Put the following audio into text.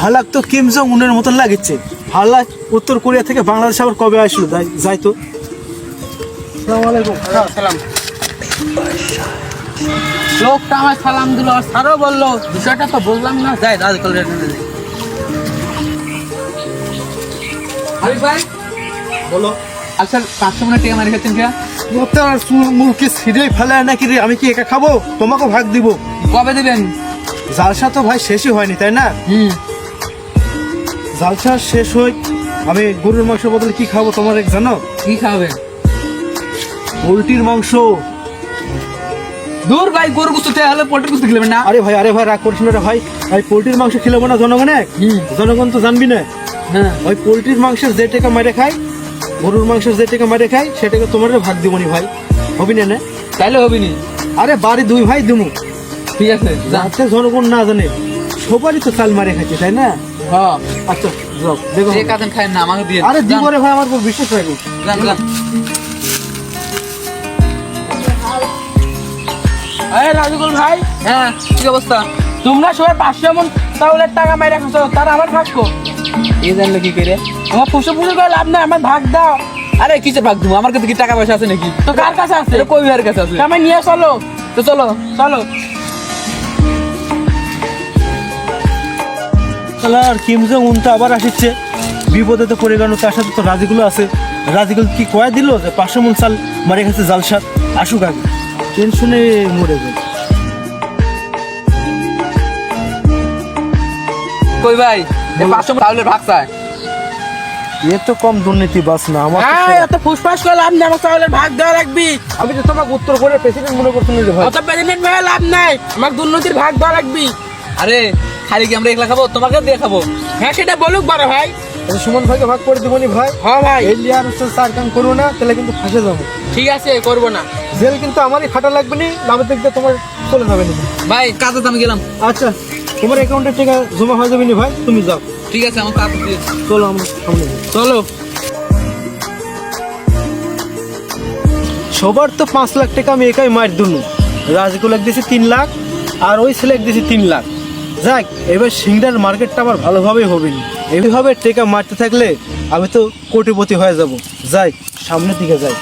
হালাক তো Kim Jong উনের মতন লাগছে। হালাক উত্তর কোরিয়া থেকে বাংলাদেশ আবার কবে আসলো যাই তো। আসসালামু আলাইকুম। সালাম। লোকটা আমার সালাম দিল আর স্যারও বললো, বিষয়টা তো বললাম না। যাই দাদা কল ভাই বলো। আচ্ছা 500 মিনিট টিয়া মারি খাচ্ছেন কে? মুখে ছিঁড়ে ফেলে নাকি রে? আমি কি একা খাবো? তোমাকে ভাগ দিব। কবে দিবেন? জালসা তো ভাই শেষই হয়নি, তাই না? জালসা শেষ হই আমি গরুর মাংস বদলে কি খাবো তোমার জানো? কি খাবেন? পোলট্রির মাংস। দূর ভাই, গরু গুস্ত হলে পোল্ট্রি গুস্ত খেলেবেন না। আরে ভাই রাগ করছি না রে ভাই। ভাই পোলট্রির মাংস খেলেবো না জনগণে? জনগণ তো জানবি না। হ্যাঁ, ওই পোলট্রির মাংসের যে টাকা মেরে খাই, গরুর মাংসের যে টাকা মেরে খাই, সেটাকে তোমার ভাগ দিবনি ভাই। হবি না? তাইলে হবে নি। আরে বাড়ি দুই ভাই দিমু। ঠিক আছে, যাতে জনগণ না জানে। সবারই তো চাল মারে খাচ্ছে, তাই না? হ্যাঁ। আচ্ছা যাও দেখো। যে কাজেন খায় না আমাকে দিয়ে। আরে দিব রে ভাই, আমার উপর বিশ্বাস রাখো। যান যান। এই রাজুকুল ভাই। হ্যাঁ, কি অবস্থা? তোমরা সবাই 500 মন চাউলের টাকা মাইরা খাচ্ছ, তার আমার ভাগ্য। এই জানলে কি করে? আমার ফুসে করে লাভ নাই, আমার ভাগ দাও। আরে কিসের ভাগ দেবো? আমার কাছে কি টাকা পয়সা আছে নাকি? তো কার কাছে আছে? এটা কই ভাইয়ের কাছে আছে। আমি নিয়ে চলো। তো চলো। চলো। আর কিম জং উন তো আবার আসছে। বিপদে তো পড়ে গেল। তার সাথে তো রাজিগুলো আছে। রাজিগুলো কি কয়ে দিল যে 500 মন চাল মারে গেছে জালসাত? আসুক আগে, টেনশনে মরে গেল। কই ভাই, 500 চাউলের ভাগ চায়। এ তো কম দুর্নীতি বাস না আমার। এত ফুসফাস করে লাভ নাই, আমার চাউলের ভাগ দেওয়া রাখবি। আমি তো তোমাকে উত্তর করে প্রেসিডেন্ট মনে করতে নিলে ভাই। অত প্রেসিডেন্ট ভাই লাভ নাই, আমার দুর্নীতির ভাগ দেওয়া রাখবি। আরে খালি কি আমরা একলা খাবো? তোমাকে দিয়ে খাবো। হ্যাঁ, সেটা বলুক বড় ভাই। সুমন ভাইকে ভাগ করে দিবনি ভাই। হ্যাঁ ভাই, এই লিয়ার হচ্ছে চার কাম করবো না, তাহলে কিন্তু ফাঁসে যাবো। ঠিক আছে, করবো না। জেল কিন্তু আমারই খাটা লাগবে না, লাভের দিক দিয়ে তোমার চলে যাবে না। ভাই কাজে তো আমি গেলাম। আচ্ছা, তোমার অ্যাকাউন্টে টাকা জমা হয়ে যাবে না ভাই, তুমি যাও। ঠিক আছে, আমার কাজ দিয়ে। চলো আমরা সামনে যাই। চলো। সবার তো 5 লাখ টাকা আমি একাই মার দুনু। রাজগুলো দিয়েছি 3 লাখ, আর ওই ছেলে দিয়েছি 3 লাখ। যাক, এবার সিংড়ার মার্কেটটা আমার ভালোভাবেই হবে না। এইভাবে টাকা মারতে থাকলে আমি তো কোটিপতি হয়ে যাব। যাই, সামনের দিকে যাই।